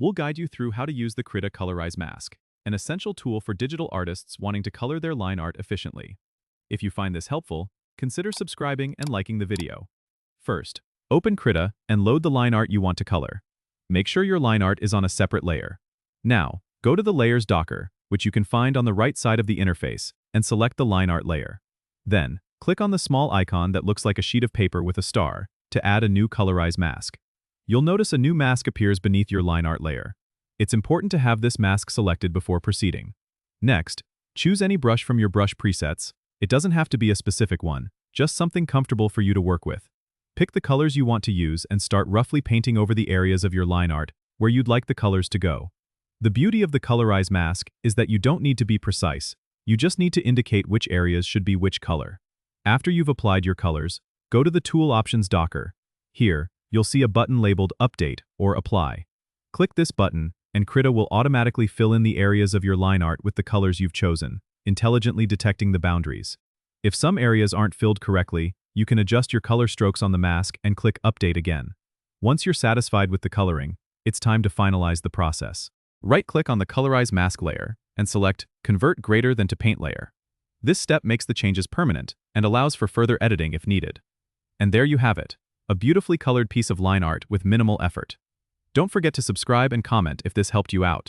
We'll guide you through how to use the Krita Colorize Mask, an essential tool for digital artists wanting to color their line art efficiently. If you find this helpful, consider subscribing and liking the video. First, open Krita and load the line art you want to color. Make sure your line art is on a separate layer. Now, go to the Layers docker, which you can find on the right side of the interface, and select the line art layer. Then, click on the small icon that looks like a sheet of paper with a star to add a new Colorize mask. You'll notice a new mask appears beneath your line art layer. It's important to have this mask selected before proceeding. Next, choose any brush from your brush presets. It doesn't have to be a specific one, just something comfortable for you to work with. Pick the colors you want to use and start roughly painting over the areas of your line art where you'd like the colors to go. The beauty of the Colorize mask is that you don't need to be precise. You just need to indicate which areas should be which color. After you've applied your colors, go to the Tool Options docker. Here, you'll see a button labeled Update or Apply. Click this button, and Krita will automatically fill in the areas of your line art with the colors you've chosen, intelligently detecting the boundaries. If some areas aren't filled correctly, you can adjust your color strokes on the mask and click Update again. Once you're satisfied with the coloring, it's time to finalize the process. Right-click on the Colorize Mask layer and select Convert Greater Than to Paint layer. This step makes the changes permanent and allows for further editing if needed. And there you have it, a beautifully colored piece of line art with minimal effort. Don't forget to subscribe and comment if this helped you out.